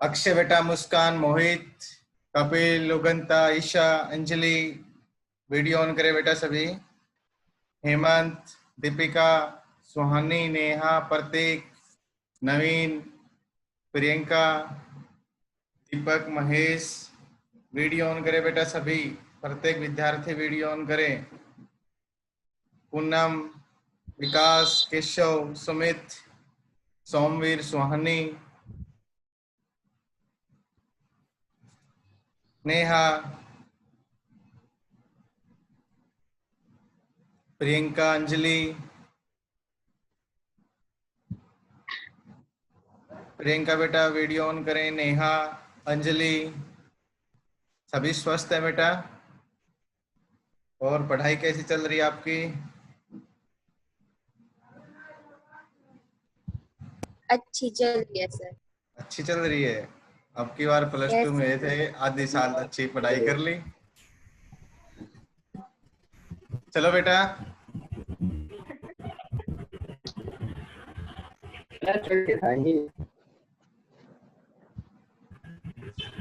अक्षय बेटा, मुस्कान, मोहित, Kapil, उगंता, Isha, Anjali, video on करे बेटा सभी। हेमंत, दीपिका, सुहानी, नेहा, प्रतीक, नवीन, प्रियंका, दीपक, महेश, वीडियो ऑन करे बेटा सभी। प्रत्येक विद्यार्थी वीडियो ऑन करे। पूनम, विकास, केशव, सुमित, सोमवीर, सुहानी, नेहा, प्रियंका, अंजलि, प्रियंका बेटा वीडियो ऑन करें। नेहा, अंजलि, सभी स्वस्थ है बेटा? और पढ़ाई कैसी चल रही है आपकी? अच्छी चल रही है सर। अच्छी चल रही है। अब की बार +2 में थे, आधे साल अच्छी पढ़ाई कर ली। चलो बेटा,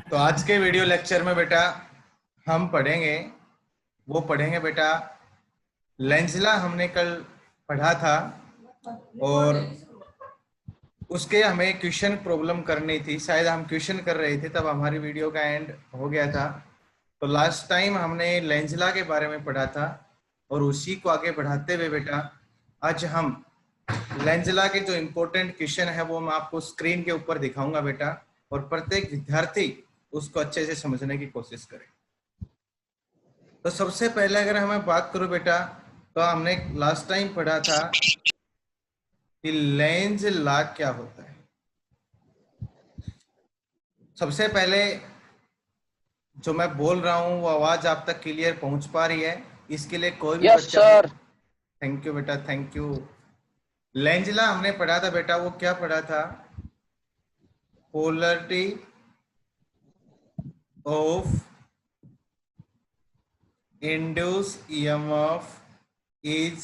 तो आज के वीडियो लेक्चर में बेटा हम पढ़ेंगे बेटा लेंजला हमने कल पढ़ा था और उसके हमें क्वेश्चन प्रॉब्लम करनी थी। शायद हम क्वेश्चन कर रहे थे तब हमारी वीडियो का एंड हो गया था। तो लास्ट टाइम हमने लेंजला के बारे में पढ़ा था और उसी को आगे बढ़ाते हुए बेटा आज हम लेंजला के जो इम्पोर्टेंट क्वेश्चन है वो मैं आपको स्क्रीन के ऊपर दिखाऊंगा बेटा, और प्रत्येक विद्यार्थी उसको अच्छे से समझने की कोशिश करे। तो सबसे पहले अगर हमें बात करूं बेटा, तो हमने लास्ट टाइम पढ़ा था कि लेंजला क्या होता है। सबसे पहले जो मैं बोल रहा हूं वो आवाज आप तक क्लियर पहुंच पा रही है? इसके लिए कोई भी बच्चा? सर। थैंक यू बेटा, थैंक यू। लेंजला हमने पढ़ा था बेटा, वो क्या पढ़ा था? Polarity of induced EMF is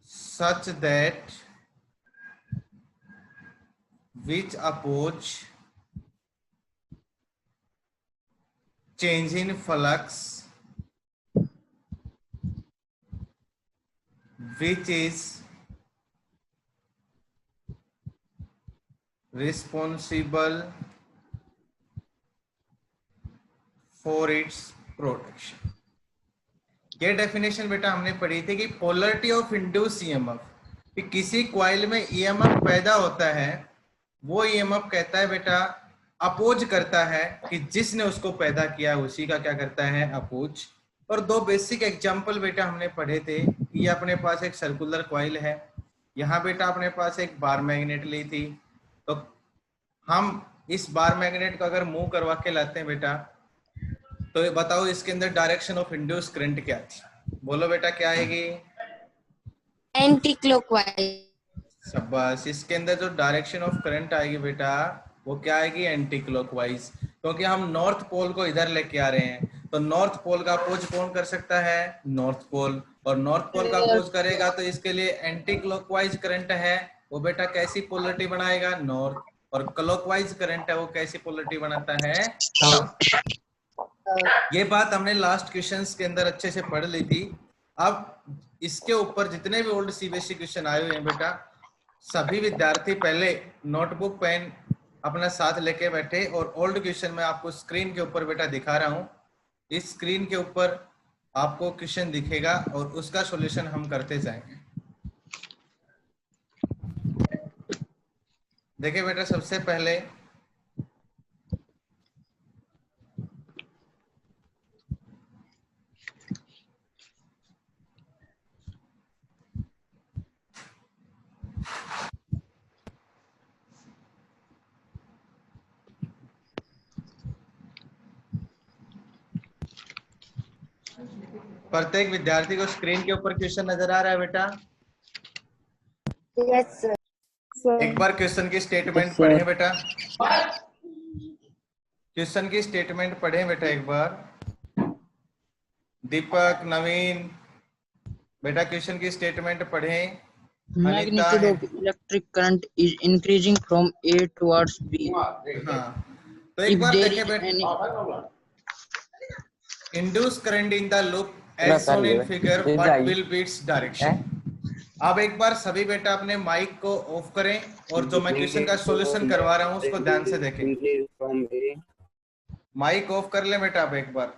such that which oppose change in flux which is responsible for its protection। ये डेफिनेशन बेटा हमने पढ़ी थी कि पोलरिटी ऑफ इंड्यूस ईएमएफ, कि किसी कॉइल में ईएमएफ पैदा होता है, वो ईएमएफ कहता है बेटा अपोज करता है कि जिसने उसको पैदा किया उसी का क्या करता है, अपोज। और दो बेसिक एग्जांपल बेटा हमने पढ़े थे। ये अपने पास एक सर्कुलर कॉइल है, यहाँ बेटा अपने पास एक बार मैग्नेट ली थी, तो हम इस बार मैग्नेट को अगर मूव करवा के लाते हैं बेटा, तो ये बताओ इसके अंदर डायरेक्शन ऑफ इंड्यूस करंट क्या थी? बोलो बेटा क्या आएगी? Anti clockwise. शाबाश। इसके अंदर जो डायरेक्शन ऑफ करंट आएगी बेटा वो क्या आएगी? एंटी क्लॉकवाइज, क्योंकि हम नॉर्थ पोल को इधर लेके आ रहे हैं। तो नॉर्थ पोल का अपोज कौन कर सकता है? North pole. और नॉर्थ पोल का अपोज करेगा तो इसके लिए एंटी क्लॉकवाइज करंट है, वो बेटा कैसी पोलरिटी बनाएगा? नॉर्थ। और क्लॉकवाइज करंट है वो कैसी पोलरिटी बनाता है? साउथ। ये बात हमने लास्ट क्वेश्चंस के अंदर अच्छे से पढ़ ली थी। अब इसके ऊपर जितने भी ओल्ड सीबीएसई क्वेश्चन आए हुए हैं बेटा, सभी विद्यार्थी पहले नोटबुक पेन अपना साथ लेके बैठे, और ओल्ड क्वेश्चन मैं आपको स्क्रीन के ऊपर बेटा दिखा रहा हूं। इस स्क्रीन के ऊपर आपको क्वेश्चन दिखेगा और उसका सॉल्यूशन हम करते जाएंगे। देखिए बेटा, सबसे पहले प्रत्येक विद्यार्थी को स्क्रीन के ऊपर क्वेश्चन नजर आ रहा है बेटा? Yes sir. एक बार क्वेश्चन की स्टेटमेंट पढ़ें बेटा। क्वेश्चन की स्टेटमेंट पढ़ें बेटा एक बार। दीपक, नवीन, बेटा क्वेश्चन की स्टेटमेंट पढ़ें। अनिता Magnitude है। of electric current is increasing from A towards B. हाँ, तो एक If बार there देखें is बेटा, any induce current in the loop as shown in figure, what will be its direction. अब एक बार सभी बेटा अपने माइक को ऑफ करें और जो मैं क्वेश्चन का सॉल्यूशन करवा रहा हूं उसको ध्यान से देखें। माइक ऑफ कर ले बेटा। अब एक बार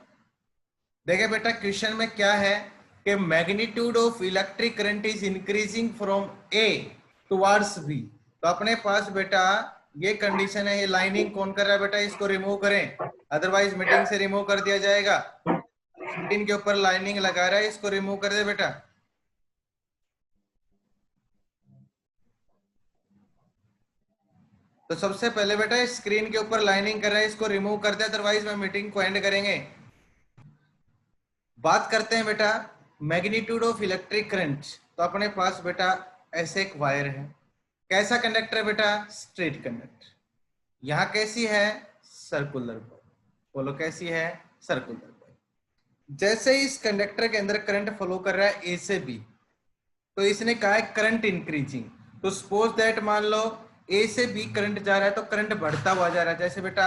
देखें बेटा, क्वेश्चन में क्या है कि magnitude of electric current is increasing from A towards B. तो अपने पास बेटा ये कंडीशन है। ये लाइनिंग कौन कर रहा है बेटा? इसको रिमूव करें, अदरवाइज मीटिंग से रिमूव कर दिया जाएगा। स्क्रीन के ऊपर लाइनिंग लगा रहा है, इसको रिमूव कर दे बेटा। तो सबसे पहले बेटा स्क्रीन के ऊपर लाइनिंग कर रहा है, इसको रिमूव कर दे, अदरवाइज मैं मीटिंग को एंड करेंगे। बात करते हैं बेटा मैग्नीट्यूड ऑफ इलेक्ट्रिक करंट। तो अपने पास बेटा ऐसे एक वायर है। कैसा कंडक्टर है बेटा? Straight conductor. यहां कैसी है? Circular coil. बोलो कैसी है? Circular coil. जैसे ही इस कंडक्टर के अंदर करंट फ्लो कर रहा है ए से बी, तो इसने कहा है करंट इंक्रीजिंग। तो सपोज दैट मान लो ए से बी करंट जा रहा है तो करंट बढ़ता हुआ जा रहा है। जैसे बेटा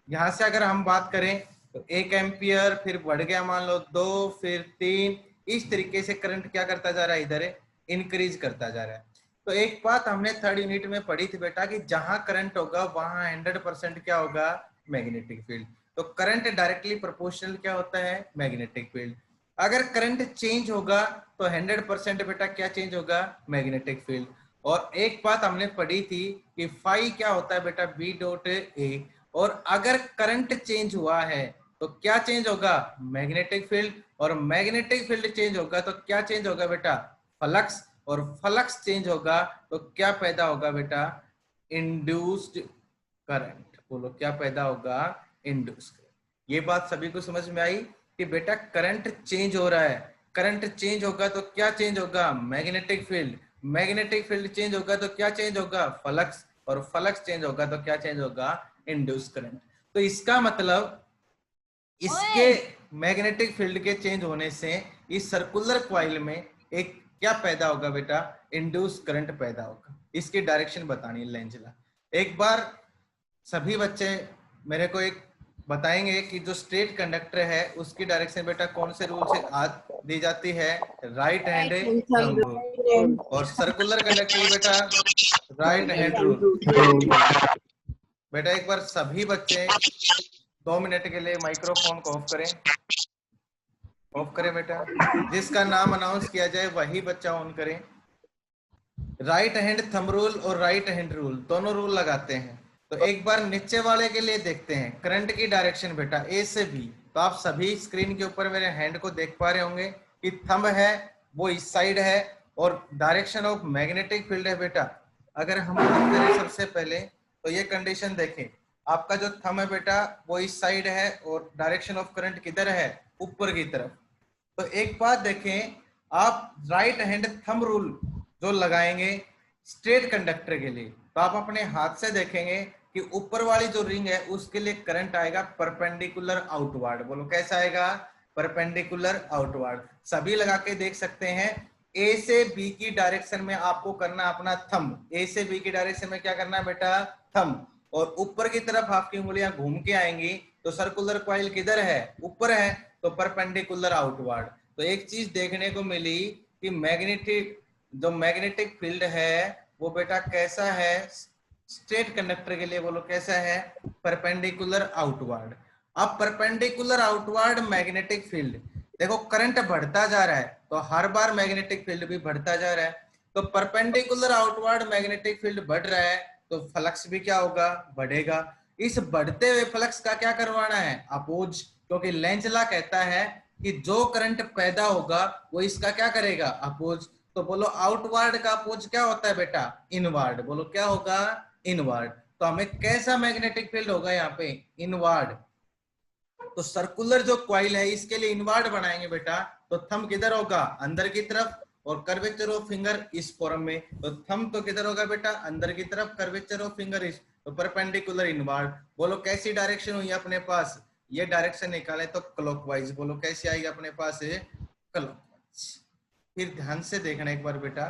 यहां से अगर हम बात करें तो 1 एम्पियर, फिर बढ़ गया मान लो 2, फिर 3, इस तरीके से करंट क्या करता जा रहा है? इधर इंक्रीज करता जा रहा है। तो एक बात हमने थर्ड यूनिट में पढ़ी थी बेटा कि जहां करंट होगा वहां 100% क्या होगा? Magnetic field. तो करंट डायरेक्टली प्रोपोर्शनल क्या होता है? Magnetic field. अगर करंट चेंज होगा तो 100% बेटा क्या चेंज होगा? Magnetic field. और एक बात हमने पढ़ी थी कि फाई क्या होता है बेटा? B dot A. और अगर करंट चेंज हुआ है तो क्या चेंज होगा? Magnetic field. और मैग्नेटिक फील्ड चेंज होगा तो क्या चेंज होगा बेटा? फ्लक्स। और फ्लक्स चेंज होगा तो क्या पैदा होगा बेटा? Induced current. बोलो क्या पैदा होगा? Induced current. ये बात सभी को समझ में आई कि बेटा करंट चेंज हो रहा है। करंट चेंज होगा तो क्या चेंज होगा? Magnetic field. Magnetic field change होगा तो क्या चेंज होगा? फ्लक्स। और फ्लक्स चेंज होगा तो क्या चेंज होगा? Induce current. तो इसका मतलब इसके मैग्नेटिक फील्ड के चेंज होने से इस सर्कुलर कॉइल में एक क्या पैदा होगा बेटा? इंड्यूस करंट पैदा होगा। इसकी डायरेक्शन बतानी है लेंजला। एक बार सभी बच्चे मेरे को एक बताएंगे कि जो स्ट्रेट कंडक्टर है उसकी डायरेक्शन बेटा कौन से रूल से दी जाती है? Right hand thumb rule. और सर्कुलर कंडक्टर बेटा राइट हैंड रूल। बेटा एक बार सभी बच्चे 2 मिनट के लिए माइक्रोफोन को ऑफ करें। ऑफ करें बेटा। जिसका नाम अनाउंस किया जाए वही बच्चा ऑन करें। राइट हैंड थंब रूल और राइट हैंड रूल दोनों रूल लगाते हैं। तो एक बार नीचे वाले के लिए देखते हैं। करंट की डायरेक्शन बेटा ए से बी। तो आप सभी स्क्रीन के ऊपर मेरे हैंड को देख पा रहे होंगे कि थंब है वो इस साइड है और डायरेक्शन ऑफ मैग्नेटिक फील्ड है बेटा। अगर हम बात करें सबसे पहले तो ये कंडीशन देखें। आपका जो थंब है बेटा वो इस साइड है और डायरेक्शन ऑफ करंट किधर है? ऊपर की तरफ। तो एक बात देखें, आप राइट हैंड थंब रूल जो लगाएंगे स्ट्रेट कंडक्टर के लिए तो आप अपने हाथ से देखेंगे कि ऊपर वाली जो रिंग है उसके लिए करंट आएगा परपेंडिकुलर आउटवर्ड। बोलो कैसा आएगा? Perpendicular outward. सभी लगा के देख सकते हैं। ए से बी की डायरेक्शन में आपको करना अपना थंब। ए से बी की डायरेक्शन में क्या करना है बेटा? थंब। और ऊपर की तरफ आपकी उंगलियां घूम के आएंगी तो सर्कुलर कॉइल किधर है? ऊपर है, तो परपेंडिकुलर आउटवर्ड। तो एक चीज देखने को मिली कि मैग्नेटिक फील्ड है वो बेटा कैसा है? स्ट्रेट कंडक्टर के लिए बोलो कैसा है? Perpendicular outward. अब परपेंडिकुलर आउटवर्ड मैग्नेटिक फील्ड, देखो करंट बढ़ता जा रहा है तो हर बार मैग्नेटिक फील्ड भी बढ़ता जा रहा है। तो परपेंडिकुलर आउटवर्ड मैग्नेटिक फील्ड बढ़ रहा है तो फ्लक्स भी क्या होगा? बढ़ेगा। इस बढ़ते हुए फ्लक्स का क्या करवाना है? अपोज। क्योंकि लेंजला कहता है कि जो करंट पैदा होगा वो इसका क्या करेगा? अपोज। तो बोलो आउटवर्ड का अपोज क्या होता है बेटा? इनवर्ड। बोलो क्या होगा? इनवर्ड। तो हमें कैसा मैग्नेटिक फील्ड होगा यहाँ पे? इनवर्ड। तो सर्कुलर जो कॉइल है इसके लिए इनवर्ड बनाएंगे बेटा। तो थंब किधर होगा? अंदर की तरफ। और कर्वेचर ऑफ फिंगर इस फॉर्म में। तो थंब तो किधर होगा बेटा? अंदर की तरफ। कर्वेचर ऑफ फिंगर इस, तो परपेंडिकुलर इनवर्ड। बोलो कैसी डायरेक्शन हुई अपने पास? ये डायरेक्शन निकाले तो क्लॉकवाइज। बोलो कैसी आएगी अपने पास? क्लॉकवाइज। फिर ध्यान से देखना एक बार बेटा,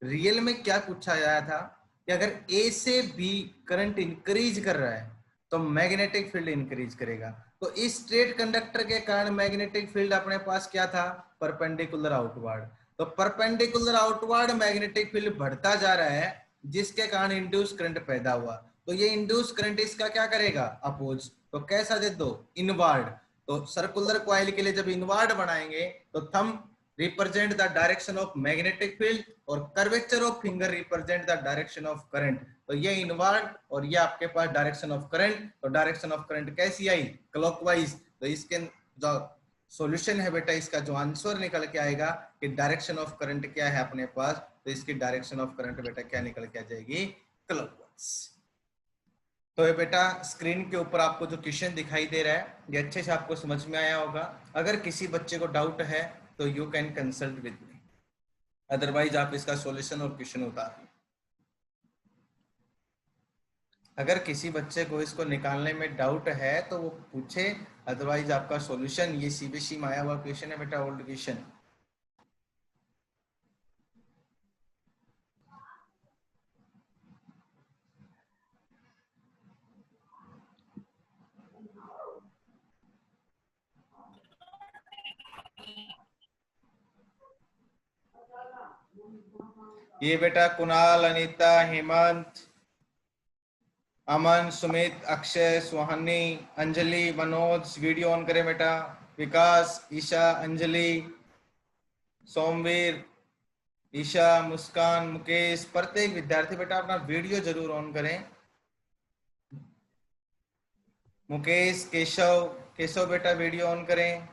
रियल में क्या पूछा गया था कि अगर ए से बी करंट इंक्रीज कर रहा है तो मैग्नेटिक फील्ड इंक्रीज करेगा। तो इस स्ट्रेट कंडक्टर के कारण मैग्नेटिक फील्ड अपने पास क्या था, परपेंडिकुलर आउटवर्ड। तो परपेंडिकुलर आउटवर्ड मैग्नेटिक फील्ड बढ़ता जा रहा है, जिसके कारण इंड्यूस करंट पैदा हुआ। तो ये इंड्यूस करंट इसका क्या करेगा, अपोज। तो कैसा दे दो, इनवर्ड। तो सर्कुलर कॉइल के लिए जब इनवर्ड बनाएंगे तो thumb represent the direction of magnetic field और curvature of finger represent the direction of current. तो ये इनवर्ड और ये आपके पास डायरेक्शन ऑफ करंट। तो डायरेक्शन ऑफ करंट कैसी आई, क्लॉकवाइज। तो इसके जो सॉल्यूशन है बेटा, इसका जो आंसर निकल के आएगा कि डायरेक्शन ऑफ करंट क्या है अपने पास, तो इसकी डायरेक्शन ऑफ करंट बेटा क्या निकल के आ जाएगी, क्लॉकवाइज। तो ये बेटा स्क्रीन के ऊपर आपको जो क्वेश्चन दिखाई दे रहा है ये अच्छे से आपको समझ में आया होगा। अगर किसी बच्चे को डाउट है तो you can consult with me, otherwise आप इसका सॉल्यूशन और क्वेश्चन उतार। अगर किसी बच्चे को इसको निकालने में डाउट है तो वो पूछे, अदरवाइज आपका सॉल्यूशन, ये सीबीएसई में आया हुआ क्वेश्चन है बेटा, ओल्ड क्वेश्चन। ये बेटा कुणाल, अनीता, हेमंत, अमन, सुमित, अक्षय, सुहानी, अंजलि, मनोज, वीडियो ऑन करें बेटा। विकास, ईशा, अंजलि, सोमवीर, ईशा, मुस्कान, मुकेश, प्रत्येक विद्यार्थी बेटा अपना वीडियो जरूर ऑन करें। मुकेश, केशव, केशव बेटा वीडियो ऑन करें।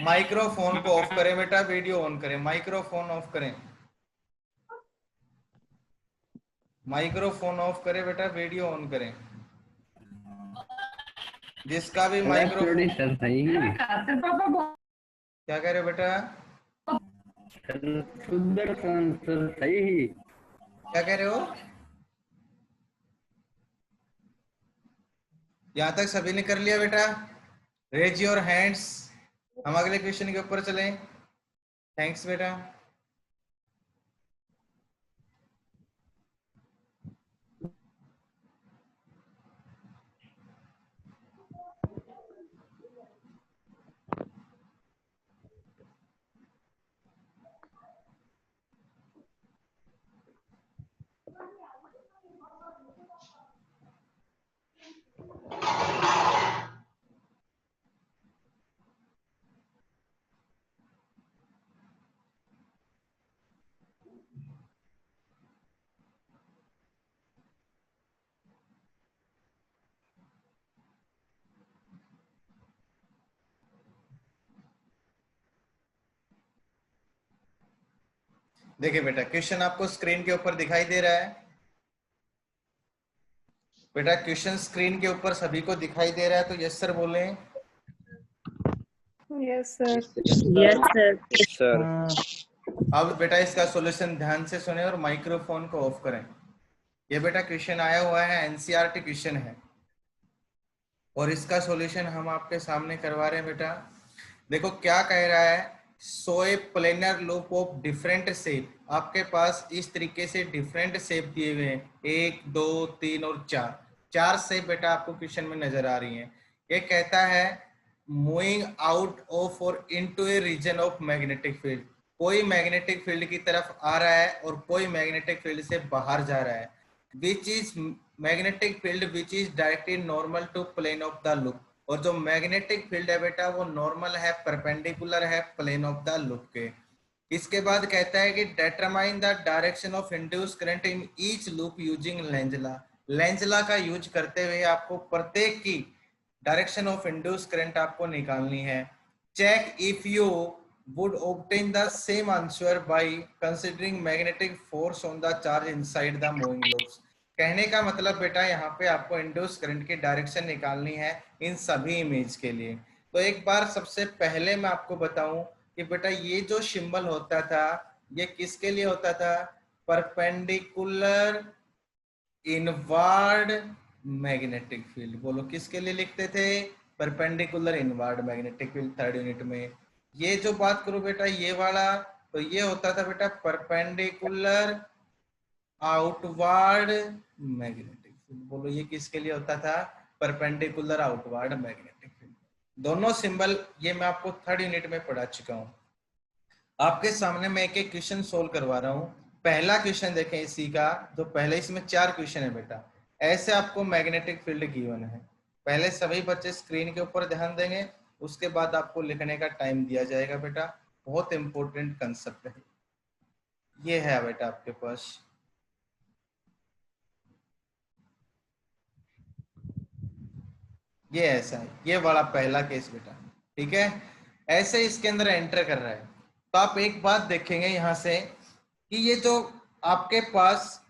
माइक्रोफोन को ऑफ करें बेटा, वीडियो ऑन करें। माइक्रोफोन ऑफ करें, माइक्रोफोन ऑफ करें बेटा, वीडियो ऑन करें। जिसका भी माइक्रोफोन, क्या कह रहे हो बेटा, सही, क्या कह रहे हो? यहां तक सभी ने कर लिया बेटा, रेज योर हैंड्स। हम अगले क्वेश्चन के ऊपर चलें। थैंक्स बेटा। देखिए बेटा क्वेश्चन आपको स्क्रीन के ऊपर दिखाई दे रहा है। बेटा क्वेश्चन स्क्रीन के ऊपर सभी को दिखाई दे रहा है, तो यस सर बोले। Yes sir. Yes sir. Sir. अब बेटा इसका सॉल्यूशन ध्यान से सुने और माइक्रोफोन को ऑफ करें। ये बेटा क्वेश्चन आया हुआ है, एनसीईआरटी क्वेश्चन है और इसका सॉल्यूशन हम आपके सामने करवा रहे हैं बेटा। देखो क्या कह रहा है, so a planar loop of different shape. आपके पास इस तरीके से डिफरेंट शेप दिए हुए हैं, 1 2 3 और 4 शेप बेटा आपको क्वेश्चन में नजर आ रही हैं। ये कहता है मूविंग आउट ऑफ और into a region of magnetic field. कोई मैग्नेटिक फील्ड की तरफ आ रहा है और कोई मैग्नेटिक फील्ड से बाहर जा रहा है। Which is magnetic field which is directly normal to plane of the loop. और जो मैग्नेटिक फील्ड है बेटा वो नॉर्मल है, परपेंडिकुलर है प्लेन ऑफ द लूप के। इसके बाद कहता है कि determine the direction of induce current in each loop using Lenz law. Lenz law का यूज करते हुए आपको प्रत्येक की डायरेक्शन ऑफ इंड्यूस करंट आपको निकालनी है। Check if you would obtain the same answer by considering magnetic force on the charge inside the moving loops. कहने का मतलब बेटा यहाँ पे आपको इंड्यूस करंट की डायरेक्शन निकालनी है इन सभी इमेज के लिए। तो एक बार सबसे पहले मैं आपको बताऊं कि बेटा ये जो सिंबल होता था ये किसके लिए होता था, परपेंडिकुलर इनवर्ड मैग्नेटिक फील्ड। बोलो किसके लिए लिखते थे? Perpendicular inward magnetic field, third unit में। ये जो बात करूं बेटा ये वाला, तो ये होता था बेटा परपेंडिकुलर आउटवर्ड मैग्नेटिक फील्ड। बोलो ये किसके लिए होता था? Perpendicular outward magnetic field. दोनों सिंबल ये मैं आपको थर्ड यूनिट में पढ़ा चुका हूं। आपके सामने मैं एक एक क्वेश्चन सोल्व करवा रहा हूं। पहला क्वेश्चन देखें इसी का, तो पहले इसमें 4 क्वेश्चन है बेटा। ऐसे आपको मैग्नेटिक फील्ड गिवन है। पहले सभी बच्चे स्क्रीन के ऊपर ध्यान देंगे, उसके बाद आपको लिखने का टाइम दिया जाएगा बेटा। बहुत इंपॉर्टेंट कंसेप्ट है ये, है बेटा आपके पास। ये ऐसा है, ये वाला पहला केस बेटा, ठीक है। ऐसे इसके अंदर एंटर कर रहा है, तो आप एक बात देखेंगे यहां से कि ये जो आपके पास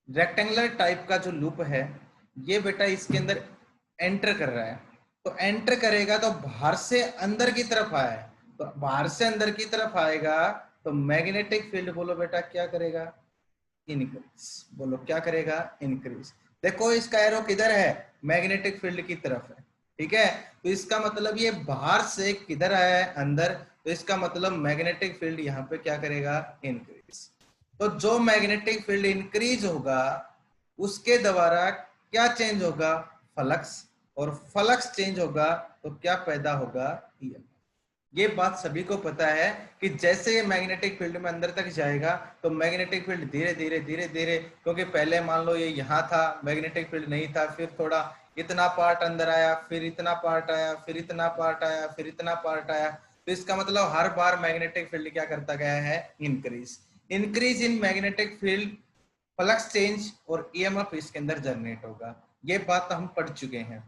रेक्टेंगुलर टाइप का जो लूप है, ये बेटा इसके अंदर एंटर कर रहा है। तो एंटर करेगा तो बाहर से अंदर की तरफ आया है, तो बाहर से अंदर की तरफ आएगा तो मैग्नेटिक फील्ड बोलो बेटा क्या करेगा? इंक्रीज। बोलो क्या करेगा? इंक्रीज। देखो इसका एरो किधर है? मैग्नेटिक फील्ड की तरफ है, ठीक है। तो इसका मतलब ये बाहर से किधर आया है? अंदर। तो इसका मतलब मैग्नेटिक फील्ड यहाँ पे क्या करेगा? इंक्रीज। तो जो मैग्नेटिक फील्ड इंक्रीज होगा उसके द्वारा क्या चेंज होगा? फ्लक्स। और फ्लक्स चेंज होगा तो क्या पैदा होगा? ईएमएफ। ये बात सभी को पता है कि जैसे ये मैग्नेटिक फील्ड में अंदर तक जाएगा तो मैग्नेटिक फील्ड धीरे धीरे धीरे धीरे, क्योंकि पहले मान लो ये यहाँ था, मैग्नेटिक फील्ड नहीं था, फिर थोड़ा इतना पार्ट अंदर आया, फिर इतना पार्ट आया, फिर इतना पार्ट आया, फिर इतना पार्ट आया। तो इसका मतलब हर बार मैग्नेटिक फील्ड क्या करता गया है? Increase. Increase in magnetic field, flux change और ईएमएफ इसके अंदर जनरेट होगा। ये बात हम पढ़ चुके हैं।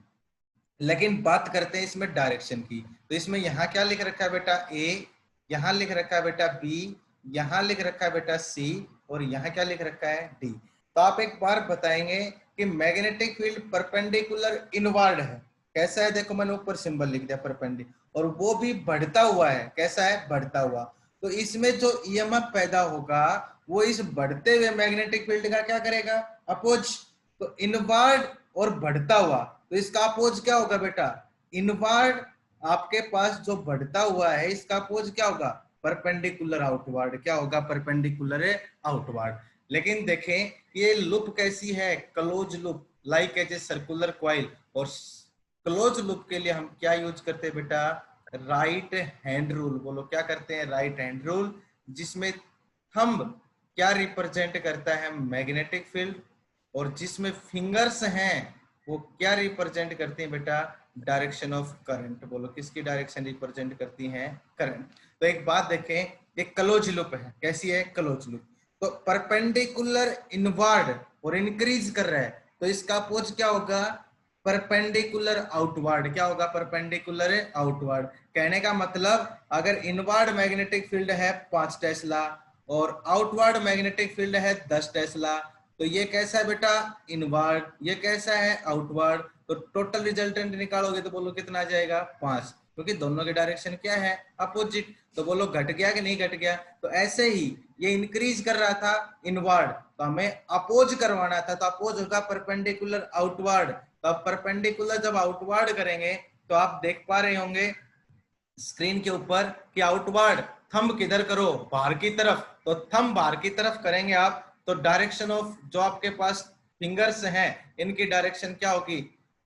लेकिन बात करते हैं इसमें डायरेक्शन की। तो इसमें यहाँ क्या लिख रखा है बेटा? ए, यहाँ लिख रखा है बेटा बी, यहाँ लिख रखा है बेटा सी, और यहाँ क्या लिख रखा है? डी। तो आप एक बार बताएंगे कि मैग्नेटिक फील्ड परपेंडिकुलर इनवर्ड है। कैसा है? देखो मैंने ऊपर सिंबल लिख दिया परपेंडिकुलर, और वो भी बढ़ता हुआ है। कैसा है? बढ़ता हुआ। तो इसमें जो ईएमएफ पैदा होगा वो इस बढ़ते हुए मैग्नेटिक फील्ड का क्या करेगा? अपोज। तो इनवर्ड और बढ़ता हुआ, तो इसका अपोज क्या होगा बेटा? इनवर्ड। आपके पास जो बढ़ता हुआ है इसका अपोज क्या होगा? Perpendicular outward. क्या होगा? Perpendicular outward. लेकिन देखें ये लूप कैसी है? Close loop, like as a circular coil. और क्लोज लूप के लिए हम क्या यूज करते हैं बेटा? Right hand rule. बोलो क्या करते हैं? राइट हैंड रूल, जिसमें थंब क्या रिप्रेजेंट करता है? Magnetic field. और जिसमें फिंगर्स हैं वो क्या रिप्रेजेंट करती हैं बेटा? Direction of current. बोलो किसकी डायरेक्शन रिप्रेजेंट करती हैं? करंट। तो एक बात देखें, ये क्लोज लूप है। कैसी है? Close loop. तो परपेंडिकुलर इनवर्ड और इंक्रीज कर रहा है, तो इसका अपोज क्या होगा? Perpendicular outward. क्या होगा? Perpendicular outward. कहने का मतलब अगर इनवर्ड मैग्नेटिक फील्ड है 5 टेस्ला और आउटवर्ड मैग्नेटिक फील्ड है 10 टेस्ला, तो ये कैसा है बेटा? इनवर्ड। ये कैसा है? आउटवर्ड। तो टोटल रिजल्टेंट निकालोगे तो बोलो कितना आ जाएगा? 5, क्योंकि दोनों की डायरेक्शन क्या है? अपोजिट। तो बोलो घट गया कि नहीं घट गया? तो ऐसे ही ये इंक्रीज कर रहा था इनवर्ड, तो हमें अपोज करवाना था, तो अपोज होगा परपेंडिकुलर आउटवर्ड। तो अब परपेंडिकुलर जब आउटवर्ड करेंगे तो आप देख पा रहे होंगे स्क्रीन के ऊपर कि आउटवर्ड थंब किधर करो? बाहर की तरफ। तो थंब बाहर की तरफ करेंगे आप तो डायरेक्शन ऑफ जो आपके पास फिंगर्स हैं इनकी डायरेक्शन क्या होगी?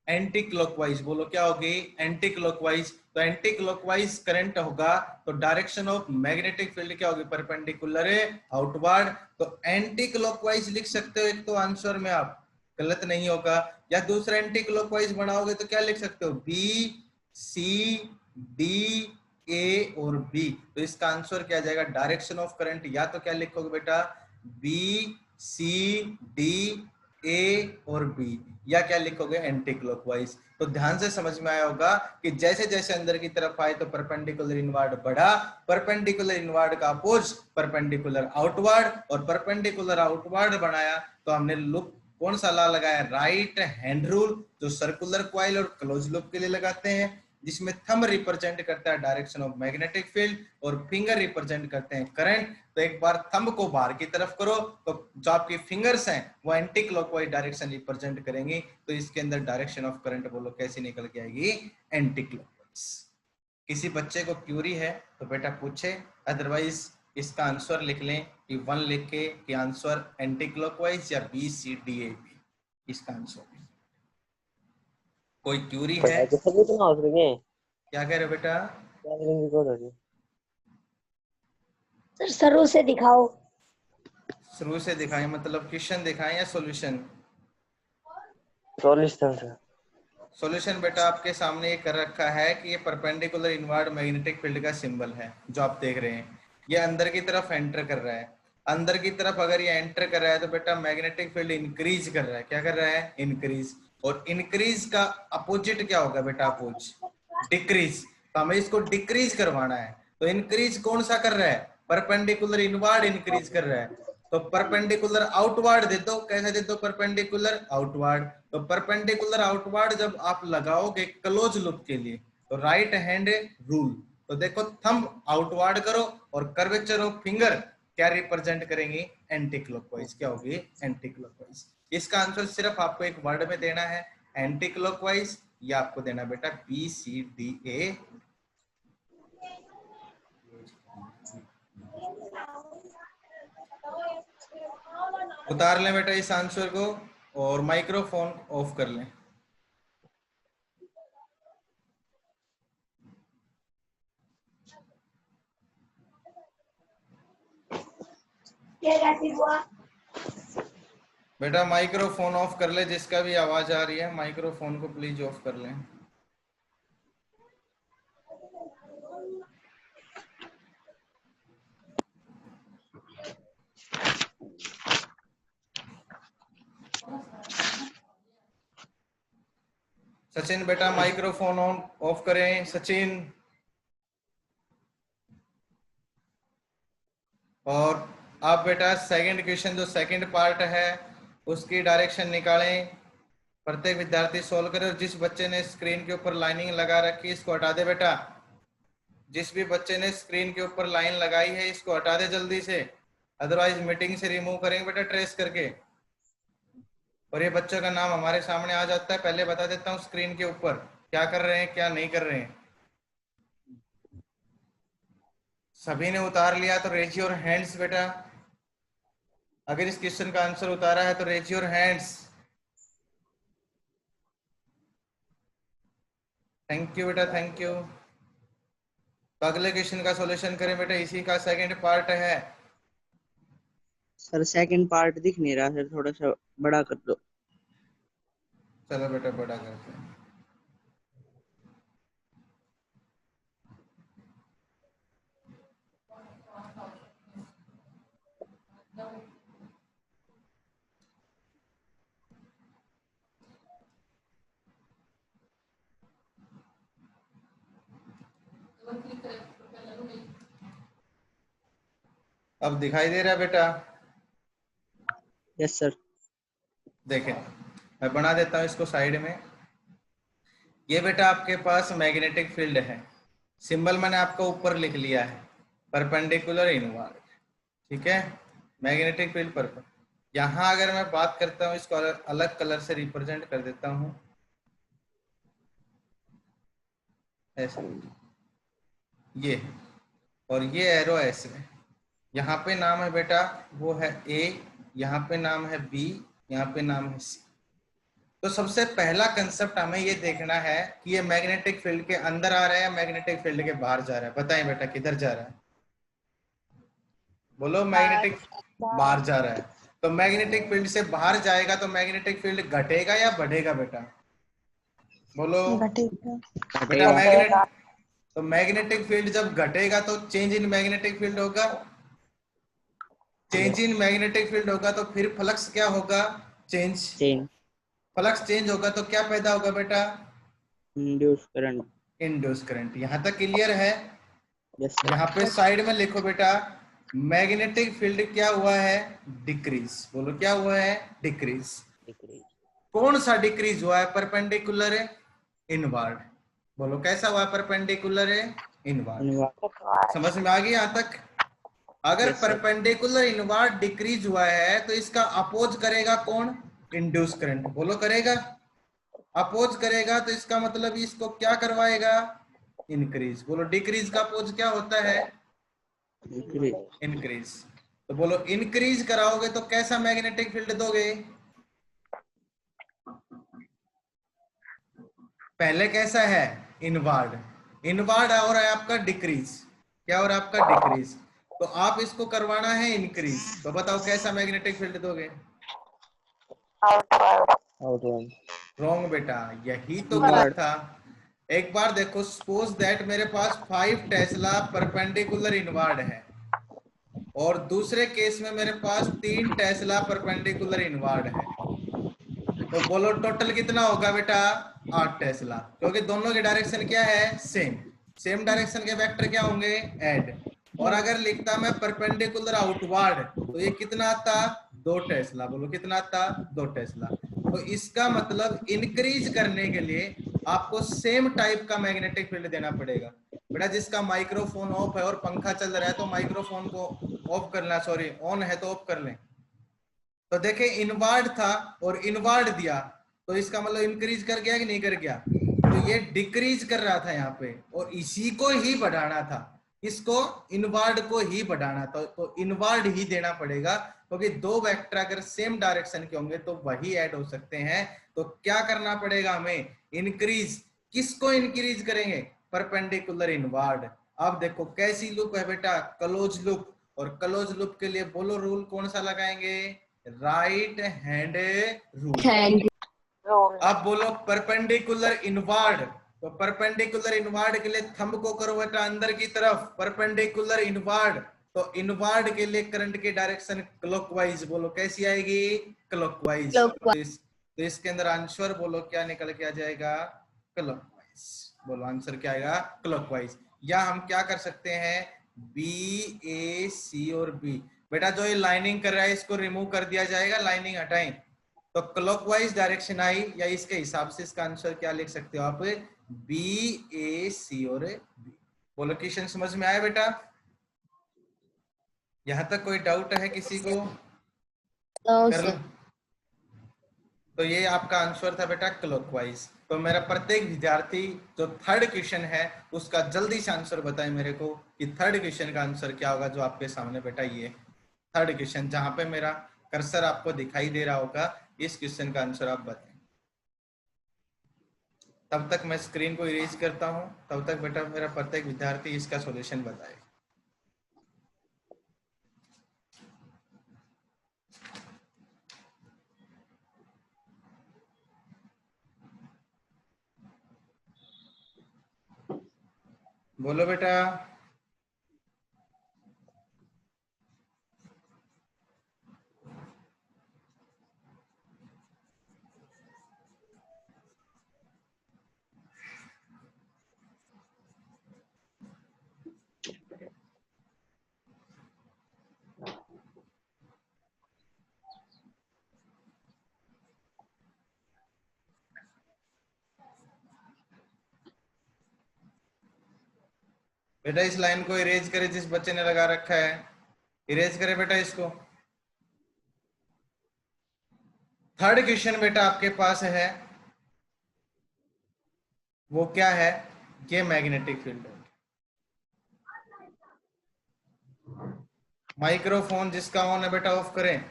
Anti clockwise. बोलो क्या होगी? Anti clockwise. तो एंटी क्लॉकवाइज करंट होगा, तो डायरेक्शन ऑफ मैग्नेटिक फील्ड क्या होगी? Perpendicular outward. तो एंटी क्लॉकवाइज लिख सकते हो एक तो आंसर में आप, गलत नहीं होगा। या दूसरा एंटी क्लॉकवाइज बनाओगे तो क्या लिख सकते हो? बी, सी, डी, ए और बी। तो इसका आंसर क्या आ जाएगा? डायरेक्शन ऑफ करंट या तो क्या लिखोगे बेटा? बी, सी, डी, ए और बी, या क्या लिखोगे? Anti clockwise. तो ध्यान से समझ में आया होगा कि जैसे जैसे अंदर की तरफ आए तो परपेंडिकुलर इनवर्ड बढ़ा, परपेंडिकुलर इनवर्ड का अपोज परपेंडिकुलर आउटवर्ड, और परपेंडिकुलर आउटवर्ड बनाया तो हमने लूप कौन सा ला लगाया? राइट हैंड रूल, जो सर्कुलर कॉइल और क्लोज लूप के लिए लगाते हैं। जिसमें थंब रिप्रेजेंट करता है डायरेक्शन ऑफ मैग्नेटिक फील्ड और फिंगर रिप्रेजेंट करते हैं करंट। तो एक बार थंब को बाहर की तरफ करो तो जो आपकी फिंगर्स हैं वो एंटी क्लॉकवाइज डायरेक्शन रिप्रेजेंट करेंगी। तो इसके अंदर डायरेक्शन ऑफ करंट बोलो कैसी निकल के आएगी, एंटी क्लॉकवाइज। किसी बच्चे को क्यूरी है तो बेटा पूछे, अदरवाइज इसका आंसर लिख लें कि 1 लिख के कि आंसर एंटी क्लॉकवाइज या B C D A B इसका आंसर। कोई क्यूरी है? क्या कह रहे हो बेटा? सर शुरू से दिखाओ। शुरू से दिखाएं मतलब क्वेश्चन दिखाएं या सॉल्यूशन? सॉल्यूशन। सॉल्यूशन बेटा आपके सामने ये कर रखा है कि ये परपेंडिकुलर इनवर्ड मैग्नेटिक फील्ड का सिंबल है जो आप देख रहे हैं। ये अंदर की तरफ एंटर कर रहा है। अंदर की तरफ अगर ये एंटर कर रहा है तो बेटा मैग्नेटिक फील्ड इंक्रीज कर रहा है। क्या कर रहा है? इंक्रीज। और इंक्रीज का अपोजिट क्या होगा बेटा? Oppose decrease. तो हमें इसको डिक्रीज करवाना है। तो इंक्रीज कौन सा कर रहा है? परपेंडिकुलर इनवर्ड इंक्रीज कर रहा है। तो परपेंडिकुलर आउटवर्ड दे दो। कैसे दे दो? Perpendicular outward. तो परपेंडिकुलर आउटवर्ड जब आप लगाओगे क्लोज लूप के लिए तो राइट हैंड रूल। तो देखो थंब आउटवर्ड करो और कर्वेचर ऑफ फिंगर क्या रिप्रेजेंट करेंगी? Anti clockwise. क्या होगी? Anti clockwise. इसका आंसर सिर्फ आपको एक वर्ड में देना है, एंटी क्लॉकवाइज, या आपको देना बेटा बी सी डी ए। उतार लें बेटा इस आंसर को और माइक्रोफोन ऑफ कर लें। बेटा माइक्रोफोन ऑफ कर ले, जिसका भी आवाज आ रही है माइक्रोफोन को प्लीज ऑफ कर लें। सचिन बेटा माइक्रोफोन ऑन ऑफ करें। सचिन। और आप बेटा सेकंड क्वेश्चन जो सेकंड पार्ट है उसकी डायरेक्शन निकालें। प्रत्येक विद्यार्थी सोल्व करे। और जिस बच्चे ने स्क्रीन के ऊपर लाइनिंग लगा रखी इसको हटा दे बेटा। जिस भी बच्चे ने स्क्रीन के ऊपर लाइन लगाई है इसको हटा दे जल्दी से, अदरवाइज मीटिंग से रिमूव करेंगे बेटा ट्रेस करके। और ये बच्चों का नाम हमारे सामने आ जाता है। पहले बता देता हूँ स्क्रीन के ऊपर क्या कर रहे हैं क्या नहीं कर रहे हैं। सभी ने उतार लिया तो रेज योर हैंड्स बेटा। अगर इस क्वेश्चन का आंसर उतारा है तो raise your hands. Thank you बेटा, थैंक यू। तो अगले क्वेश्चन का सॉल्यूशन करें बेटा, इसी का सेकंड पार्ट है। सर सेकंड पार्ट दिख नहीं रहा सर, थोड़ा सा बड़ा कर दो। चलो बेटा बड़ा करते हैं। अब दिखाई दे रहा है बेटा? Yes sir. देखें मैं बना देता हूं इसको साइड में। ये बेटा आपके पास मैग्नेटिक फील्ड है। सिंबल मैंने आपको ऊपर लिख लिया है, परपेंडिकुलर इनवर्ड। ठीक है, मैग्नेटिक फील्ड पर। यहां अगर मैं बात करता हूं इसको अलग कलर से रिप्रेजेंट कर देता हूं ऐसे, ये और ये एरो ऐसे। यहाँ पे नाम है बेटा वो है ए, यहाँ पे नाम है बी, यहाँ पे नाम है सी। तो सबसे पहला कंसेप्ट हमें ये देखना है कि ये मैग्नेटिक फील्ड के अंदर आ रहा है या मैग्नेटिक फील्ड के बाहर जा रहा है। बताएं बेटा किधर जा रहा है? बोलो। मैग्नेटिक बाहर जा रहा है। तो मैग्नेटिक फील्ड से बाहर जाएगा तो मैग्नेटिक फील्ड घटेगा या बढ़ेगा बेटा? बोलो। बेटा मैग्नेटिक फील्ड जब घटेगा तो चेंज इन मैग्नेटिक फील्ड होगा। चेंज इन मैग्नेटिक फील्ड होगा तो फिर फ्लक्स क्या होगा? चेंज। फ्लक्स चेंज होगा तो क्या पैदा होगा बेटा? Induce current. Induce current. यहां तक क्लियर है? Yes sir. यहाँ पे साइड में लिखो बेटा मैग्नेटिक फील्ड क्या हुआ है? डिक्रीज। बोलो क्या हुआ है? डिक्रीज। कौन सा डिक्रीज हुआ है? Perpendicular inward. बोलो कैसा हुआ? परपेंडिकुलर है, इनवर्ड। inward. समझ में आ गई यहाँ तक? अगर Yes, sir. Perpendicular inward decrease हुआ है तो इसका अपोज करेगा कौन? Induce current. बोलो करेगा, अपोज करेगा, तो इसका मतलब इसको क्या करवाएगा? इंक्रीज। बोलो डिक्रीज का अपोज क्या होता है? Increase. इंक्रीज। तो बोलो इंक्रीज कराओगे तो कैसा मैग्नेटिक फील्ड दोगे? पहले कैसा है? इनवर्ड। इनवर्ड हो रहा है आपका डिक्रीज। क्या हो रहा है आपका? डिक्रीज। तो आप इसको करवाना है इंक्रीज, तो बताओ कैसा मैग्नेटिक फील्ड दोगे? Outward. रॉन्ग बेटा, यही तो Inward. गलत था। एक बार देखो, सपोज दैट मेरे पास 5 टेस्ला परपेंडिकुलर इनवर्ड है और दूसरे केस में मेरे पास 3 टेस्ला परपेंडिकुलर इनवर्ड है, तो बोलो टोटल कितना होगा बेटा? 8 टेस्ला, क्योंकि दोनों की डायरेक्शन क्या है? सेम। सेम डायरेक्शन के वेक्टर क्या होंगे? ऐड। और अगर लिखता मैं परपेंडिकुलर आउटवर्ड तो ये कितना आता? 2 टेस्ला। बोलो कितना आता? 2 टेस्ला। तो इसका मतलब इंक्रीज करने के लिए आपको सेम टाइप का मैग्नेटिक फील्ड देना पड़ेगा। बेटा जिसका माइक्रोफोन ऑफ है और पंखा चल रहा है तो माइक्रोफोन को ऑफ करना, सॉरी ऑन है तो ऑफ कर लें। तो देखे इनवर्ड था और इनवर्ड दिया, तो इसका मतलब इंक्रीज कर गया कि नहीं कर गया? तो ये डिक्रीज कर रहा था यहाँ पे, और इसी को ही बढ़ाना था, इसको इनवर्ड को ही बढ़ाना था, तो इनवर्ड ही देना पड़ेगा, क्योंकि दो वेक्टर अगर सेम डायरेक्शन के होंगे तो वही ऐड हो सकते हैं। तो क्या करना पड़ेगा हमें? इंक्रीज। किसको इंक्रीज करेंगे? Perpendicular inward. अब देखो कैसी लूप है बेटा? Close loop. और क्लोज लूप के लिए बोलो रूल कौन सा लगाएंगे? Right hand rule. अब बोलो परपेंडिकुलर इनवर्ड, तो परपेंडिकुलर इनवर्ड के लिए थंब को करो बेटा अंदर की तरफ, परपेंडिकुलर इनवर्ड। तो इनवर्ड के लिए करंट की डायरेक्शन क्लॉकवाइज। बोलो कैसी आएगी? क्लॉकवाइज। तो इसके अंदर आंसर बोलो क्या निकल के आ जाएगा? क्लॉकवाइज। बोलो आंसर क्या आएगा? क्लॉकवाइज। या हम क्या कर सकते हैं? बी, ए, सी और बी। बेटा जो ये लाइनिंग कर रहा है इसको रिमूव कर दिया जाएगा, लाइनिंग हटाएं, तो क्लॉकवाइज डायरेक्शन आई, या इसके हिसाब से इसका आंसर क्या लिख सकते हो आप? बी, ए, सी और बी। बोलो क्वेश्चन समझ में आया बेटा? यहां तक कोई डाउट है किसी को? कर लो। तो ये आपका आंसर था बेटा क्लॉकवाइज। तो मेरा प्रत्येक विद्यार्थी जो थर्ड क्वेश्चन है उसका जल्दी से आंसर बताए मेरे को कि थर्ड क्वेश्चन का आंसर क्या होगा। जो आपके सामने बेटा ये थर्ड क्वेश्चन, जहां पे मेरा कर्सर आपको दिखाई दे रहा होगा, इस क्वेश्चन का आंसर आप बताएं। तब तक मैं स्क्रीन को इरेज करता हूं, तब तक बेटा मेरा प्रत्येक विद्यार्थी इसका सॉल्यूशन बताए। बोलो बेटा। बेटा इस लाइन को इरेज करे जिस बच्चे ने लगा रखा है, इरेज करे बेटा इसको। थर्ड क्वेश्चन बेटा आपके पास है, वो क्या है? ये मैग्नेटिक फील्ड है। माइक्रोफोन जिसका ऑन है बेटा ऑफ करें।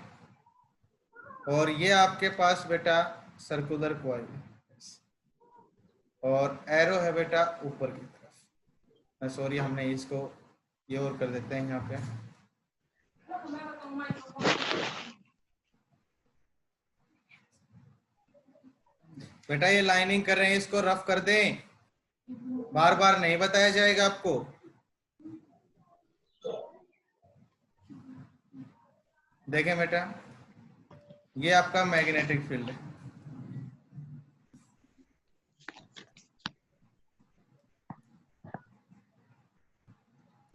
और ये आपके पास बेटा सर्कुलर कॉइल और एरो है बेटा ऊपर की तरफ। सॉरी हमने इसको ये और कर देते हैं यहाँ पे। बेटा ये लाइनिंग कर रहे हैं, इसको रफ कर दें, बार बार नहीं बताया जाएगा आपको। देखें बेटा ये आपका मैग्नेटिक फील्ड है,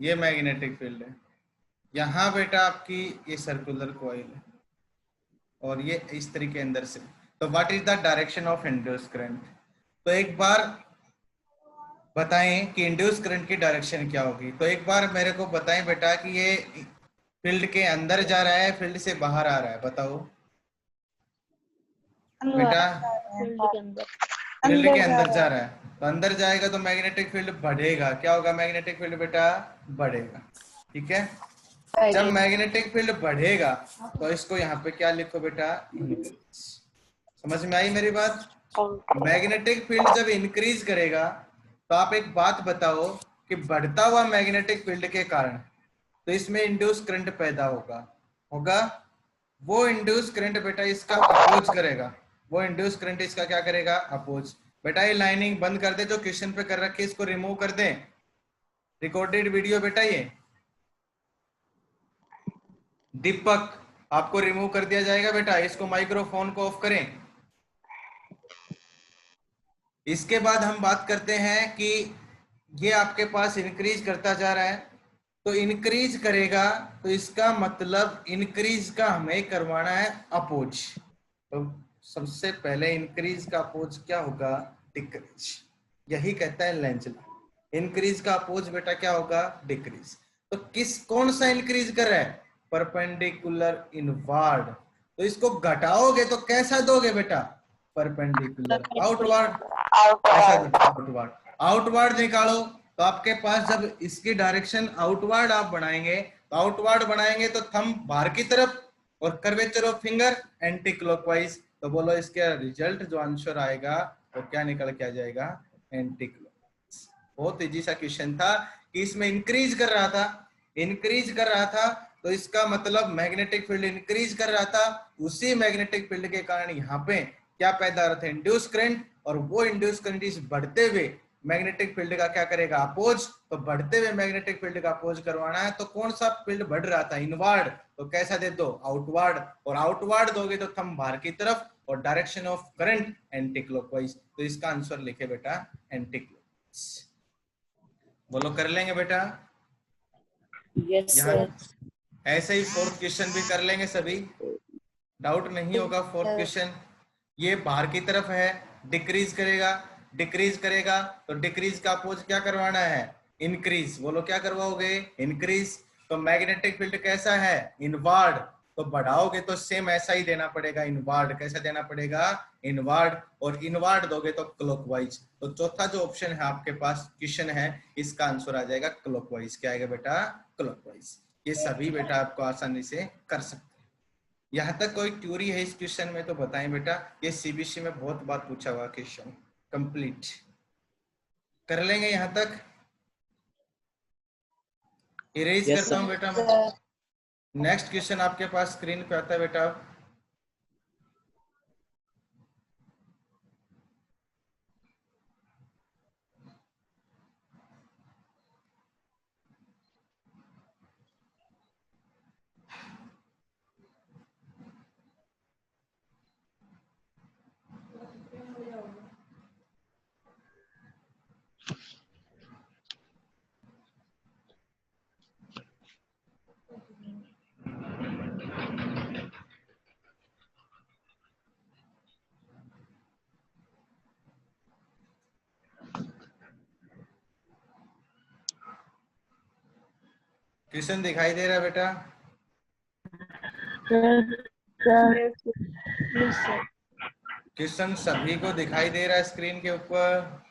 ये मैग्नेटिक फील्ड है। यहाँ बेटा आपकी ये सर्कुलर कॉइल है और ये इस तरीके अंदर से। तो what is the direction of induced current? तो एक बार बताएं कि इंड्यूस करंट की डायरेक्शन क्या होगी। तो एक बार मेरे को बताएं बेटा कि ये फील्ड के अंदर जा रहा है, फील्ड से बाहर आ रहा है, बताओ बेटा। फील्ड के अंदर फील्ड के अंदर जा रहा है, तो अंदर जाएगा तो मैग्नेटिक फील्ड बढ़ेगा। क्या होगा? मैग्नेटिक फील्ड बेटा बढ़ेगा। ठीक है, जब मैग्नेटिक फील्ड बढ़ेगा तो इसको यहाँ पे क्या लिखो बेटा? इंक्रीज। समझ में आई मेरी बात? मैग्नेटिक फील्ड जब इंक्रीज करेगा तो आप एक बात बताओ कि बढ़ता हुआ मैग्नेटिक फील्ड के कारण तो इसमें इंड्यूस करंट पैदा होगा। वो इंड्यूस करंट बेटा इसका अपोज करेगा। वो इंड्यूस करंट इसका क्या करेगा? अपोज। बेटा ये लाइनिंग बंद कर दे, जो क्वेश्चन पे कर रखी है इसको रिमूव कर दे। रिकॉर्डेड वीडियो बेटा ये दीपक आपको रिमूव कर दिया जाएगा बेटा। इसको माइक्रोफोन को ऑफ करें। इसके बाद हम बात करते हैं कि ये आपके पास इंक्रीज करता जा रहा है, तो इंक्रीज करेगा तो इसका मतलब इंक्रीज का हमें करवाना है अपोज। तो सबसे पहले इंक्रीज का अपोज क्या होगा? डिक्रीज। यही कहता है लेंज लॉ। इंक्रीज का अपोज बेटा क्या होगा? डिक्रीज। तो कौन सा इंक्रीज कर रहा है? Perpendicular inward. तो इसको घटाओगे तो कैसा दोगे बेटा? Perpendicular outward. ऐसा आउटवर्ड। आउटवर्ड निकालो तो आपके पास जब इसकी डायरेक्शन आउटवर्ड आप बनाएंगे तो थंब बाहर की तरफ और curvature of finger anti clockwise. तो बोलो इसका रिजल्ट जो आंसर आएगा वो क्या निकल के आ जाएगा? Anti clockwise. बहुत इजी सा क्वेश्चन था कि इसमें इंक्रीज कर रहा था तो इसका मतलब मैग्नेटिक फील्ड इंक्रीज कर रहा था। उसी मैग्नेटिक फील्ड के कारण यहाँ पे क्या पैदा हो रहा था? Induce current. और वो इंड्यूस करंट इस बढ़ते हुए मैग्नेटिक फील्ड का क्या करेगा? अपोज। तो बढ़ते हुए मैग्नेटिक फील्ड का अपोज करवाना है, तो कौन सा फील्ड बढ़ रहा था? इनवर्ड। तो कैसा दे दो? आउटवर्ड। और आउटवर्ड दोगे तो थंब बाहर की तरफ और direction of current anti clockwise. तो इसका आंसर लिखे बेटा एंटी क्लॉकवाइज। बोलो कर लेंगे बेटा? यस यहाँ सर। ऐसे ही फोर्थ क्वेश्चन भी कर लेंगे सभी, डाउट नहीं होगा। फोर्थ क्वेश्चन ये बाहर की तरफ है, डिक्रीज करेगा तो डिक्रीज का अपोज क्या करवाना है? इंक्रीज। बोलो क्या करवाओगे? इंक्रीज। तो मैग्नेटिक फील्ड कैसा है? इनवर्ड। तो बढ़ाओगे तो सेम ऐसा ही देना पड़ेगा, इनवर्ड। कैसा देना पड़ेगा? इनवर्ड। और इनवर्ड दोगे तो क्लॉकवाइज। तो चौथा जो ऑप्शन है आपके पास क्वेश्चन है, इसका आंसर आ जाएगा क्लॉकवाइज। क्या आएगा बेटा? क्लॉकवाइज। ये सभी बेटा आपको आसानी से कर सकते हैं। यहाँ तक कोई क्यूरी है इस क्वेश्चन में तो बताएं बेटा। ये सीबीएसई में बहुत बार पूछा हुआ क्वेश्चन। कंप्लीट कर लेंगे यहाँ तक? इरेज Yes, करता sir. हूँ बेटा मैं। नेक्स्ट क्वेश्चन आपके पास स्क्रीन पे आता है बेटा। क्वेश्चन दिखाई दे रहा है बेटा? क्वेश्चन सभी को दिखाई दे रहा है स्क्रीन के ऊपर?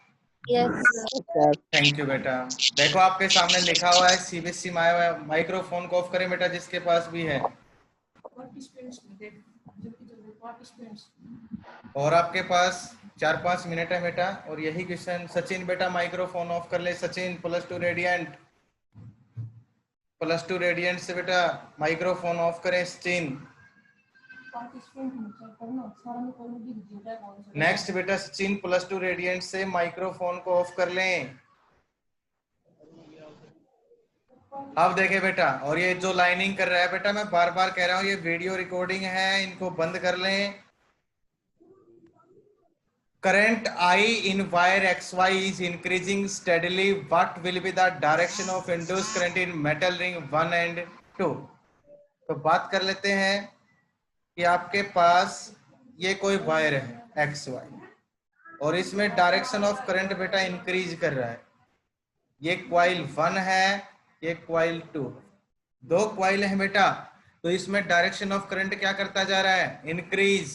थैंक यू बेटा। देखो आपके सामने लिखा हुआ है सीबीएसई में आया हुआ है। माइक्रोफोन को ऑफ करें बेटा जिसके पास भी है। और आपके पास 4-5 मिनट है बेटा। और यही क्वेश्चन सचिन बेटा माइक्रोफोन ऑफ कर ले। सचिन +2 रेडियंट, +2 रेडियंट से बेटा माइक्रोफोन ऑफ करें सचिन। नेक्स्ट बेटा सचिन +2 रेडियंट से माइक्रोफोन को ऑफ कर लें। अब देखे बेटा, और ये जो लाइनिंग कर रहा है बेटा, मैं बार बार कह रहा हूँ ये वीडियो रिकॉर्डिंग है, इनको बंद कर लें। Current I in wire XY is increasing steadily. What will be the direction of induced current in metal ring 1 and 2? तो बात कर लेते हैं कि आपके पास ये कोई वायर है XY और इसमें डायरेक्शन ऑफ करंट बेटा इंक्रीज कर रहा है। ये कॉइल 1 है, ये कॉइल 2, 2 कॉइल है बेटा। तो इसमें डायरेक्शन ऑफ करंट क्या करता जा रहा है, इंक्रीज,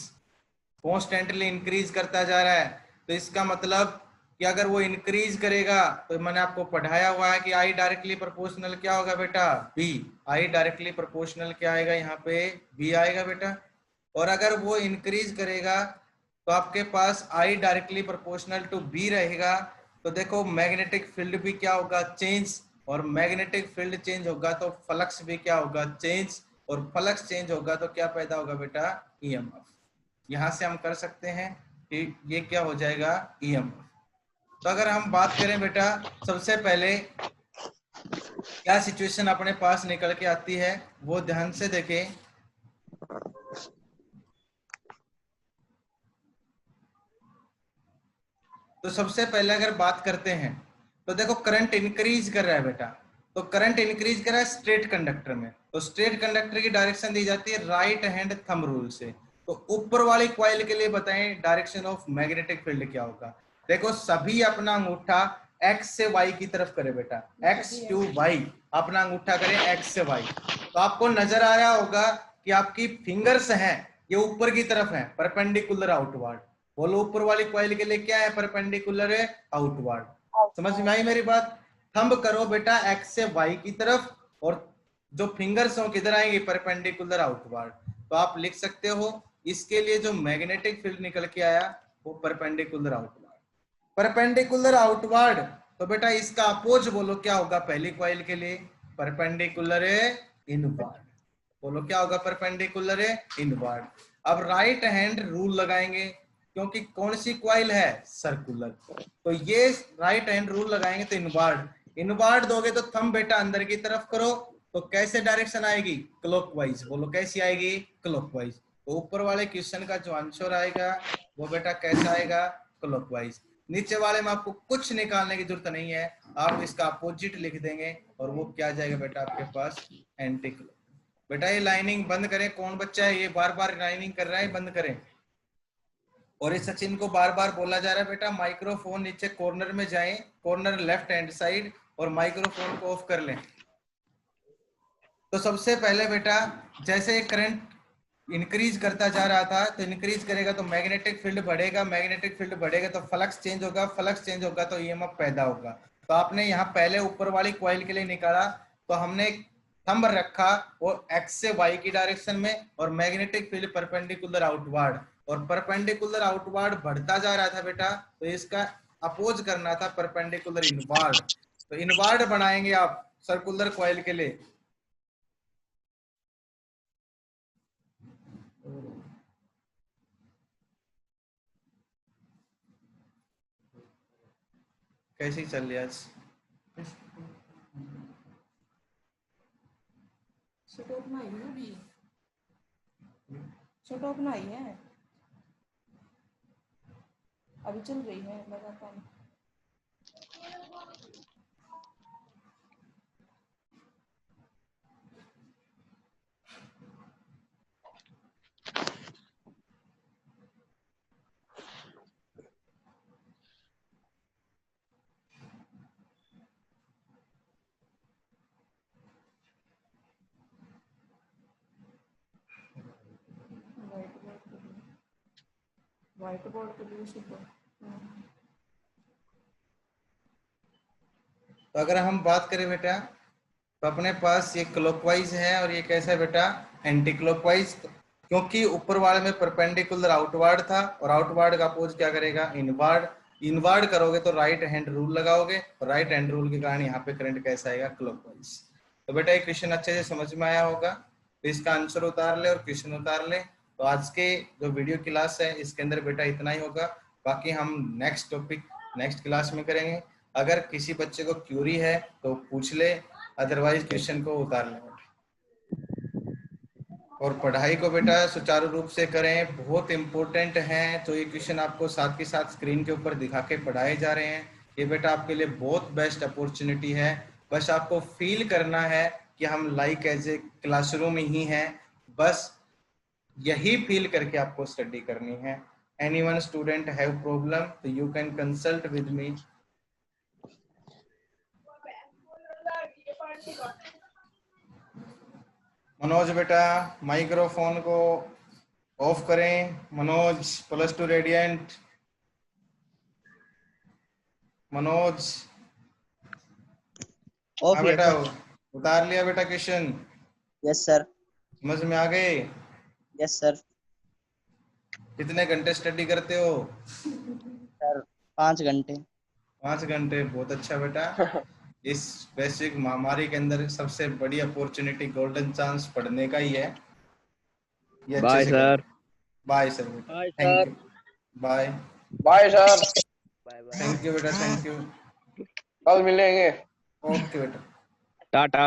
कॉन्स्टेंटली इंक्रीज करता जा रहा है। तो इसका मतलब कि अगर वो इंक्रीज करेगा तो मैंने आपको पढ़ाया हुआ है कि आई डायरेक्टली प्रोपोर्शनल क्या होगा बेटा, बी। आई डायरेक्टली प्रोपोर्शनल क्या आएगा यहाँ पे, बी आएगा बेटा। और अगर वो इंक्रीज करेगा तो आपके पास I directly proportional to B रहेगा। तो देखो मैग्नेटिक फील्ड भी क्या होगा, चेंज, और मैग्नेटिक फील्ड चेंज होगा तो फ्लक्स भी क्या होगा, चेंज, और फ्लक्स चेंज होगा तो क्या पैदा होगा बेटा, ईएमएफ। यहां से हम कर सकते हैं कि ये क्या हो जाएगा, ईएमएफ। तो अगर हम बात करें बेटा, सबसे पहले क्या सिचुएशन अपने पास निकल के आती है वो ध्यान से देखें। तो सबसे पहले अगर बात करते हैं तो देखो करंट इंक्रीज कर रहा है बेटा। तो करंट इंक्रीज कर रहा है स्ट्रेट कंडक्टर में। तो स्ट्रेट कंडक्टर की डायरेक्शन दी जाती है राइट हैंड थंब रूल से। तो ऊपर वाली कॉइल के लिए बताएं डायरेक्शन ऑफ मैग्नेटिक फील्ड क्या होगा। देखो सभी अपना अंगूठा एक्स से वाई की तरफ करे बेटा, एक्स टू वाई, अपना अंगूठा करें एक्स से वाई। तो आपको नजर आ रहा होगा कि आपकी फिंगर्स हैं ये ऊपर की तरफ है, परपेंडिकुलर आउटवर्ड। बोलो ऊपर वाली कॉइल के लिए क्या है, परपेंडिकुलर है आउटवर्ड। समझ में आई मेरी बात। थंब करो बेटा एक्स से वाई की तरफ, और जो फिंगर्स हो किधर आएंगे, परपेंडिकुलर आउटवर्ड। तो आप लिख सकते हो इसके लिए जो मैग्नेटिक फील्ड निकल के आया वो परपेंडिकुलर आउटवर्ड। परपेंडिकुलर आउटवर्ड, तो बेटा इसका अपोज बोलो क्या होगा पहली कॉइल के लिए, परपेंडिकुलर इनवर्ड। बोलो क्या होगा, परपेंडिकुलर इनवर्ड। अब राइट हैंड रूल लगाएंगे क्योंकि कौन सी कॉइल है, सर्कुलर। तो ये राइट हैंड रूल लगाएंगे तो इनवर्ड, इनवर्ड दोगे तो थंब बेटा अंदर की तरफ करो तो कैसे डायरेक्शन आएगी, क्लॉकवाइज। बोलो कैसी आएगी, क्लॉकवाइज। तो ऊपर वाले क्वेश्चन का जो आंसर आएगा वो बेटा कैसा आएगा, क्लॉकवाइज। नीचे वाले में आपको कुछ निकालने की जरूरत नहीं है, आप इसका अपोजिट लिख देंगे और वो क्या जाएगा बेटा आपके पास, एंटी क्लॉक। बेटा ये लाइनिंग बंद करें, कौन बच्चा है ये बार बार लाइनिंग कर रहा है, बंद करें। और इस सचिन को बार बार बोला जा रहा है बेटा माइक्रोफोन नीचे कॉर्नर में जाएं, कॉर्नर लेफ्ट हैंड साइड, और माइक्रोफोन को ऑफ कर लें। तो सबसे पहले बेटा जैसे करंट इंक्रीज करता जा रहा था तो इंक्रीज करेगा तो मैग्नेटिक फील्ड बढ़ेगा, मैग्नेटिक फील्ड बढ़ेगा तो फ्लक्स चेंज होगा, फ्लक्स चेंज होगा तो ईएमएफ पैदा होगा। तो आपने यहाँ पहले ऊपर वाली कॉइल के लिए निकाला तो हमने थंब रखा वो एक्स से वाई की डायरेक्शन में, और मैग्नेटिक फील्ड परपेंडिकुलर आउटवर्ड, और परपेंडिकुलर आउटवर्ड बढ़ता जा रहा था बेटा तो इसका अपोज करना था परपेंडिकुलर इनवर्ड। तो इनवर्ड बनाएंगे आप सर्कुलर कॉइल के लिए। कैसी चल रही है आज, शटोप बनाई है अभी, शटोप बनाई है अभी चल रही है लगातार। व्हाइट बोर्ड के लिए शुभ। तो अगर हम बात करें बेटा तो अपने पास ये क्लॉकवाइज है और ये कैसा है बेटा, एंटी क्लॉकवाइज। क्योंकि ऊपर वाले में परपेंडिकुलर आउटवर्ड था और आउटवर्ड का अपोज क्या करेगा, इनवर्ड। इनवर्ड करोगे तो राइट हैंड रूल लगाओगे और राइट हैंड रूल के कारण यहाँ पे करंट कैसा आएगा, क्लॉकवाइज। तो बेटा ये क्वेश्चन अच्छे से समझ में आया होगा, तो इसका आंसर उतार ले और क्वेश्चन उतार ले। तो आज के जो वीडियो क्लास है इसके अंदर बेटा इतना ही होगा, बाकी हम नेक्स्ट टॉपिक नेक्स्ट क्लास में करेंगे। अगर किसी बच्चे को क्यूरी है तो पूछ ले, अदरवाइज क्वेश्चन को उतार लें। और पढ़ाई को बेटा सुचारू रूप से करें, बहुत इंपॉर्टेंट है। तो ये क्वेश्चन आपको साथ के साथ स्क्रीन के ऊपर दिखा के पढ़ाए जा रहे हैं, ये बेटा आपके लिए बहुत बेस्ट अपॉर्चुनिटी है। बस आपको फील करना है कि हम लाइक एज ए क्लासरूम ही हैं, बस यही फील करके आपको स्टडी करनी है। एनीवन स्टूडेंट हैव प्रॉब्लम तो you can consult with me. Manoj बेटा माइक्रोफोन को ऑफ करें। मनोज +2 रेडियंट, मनोज। ऑफ हाँ है बेटा, सर। उतार लिया बेटा क्वेश्चन, यस सर। समझ में आ गए? Yes sir. कितने घंटे स्टडी करते हो? सर 5 घंटे। 5 घंटे, बहुत अच्छा बेटा। इस वैश्विक महामारी के अंदर सबसे बड़ी अपॉर्चुनिटी, गोल्डन चांस पढ़ने का ही है। ये अच्छे बाय से सर। करो। बाय सर बेटा, bye thank sir. You. Bye. Bye sir, bye bye. Thank you बेटा, थैंक यू। कल मिलेंगे। ओके बेटा। टाटा।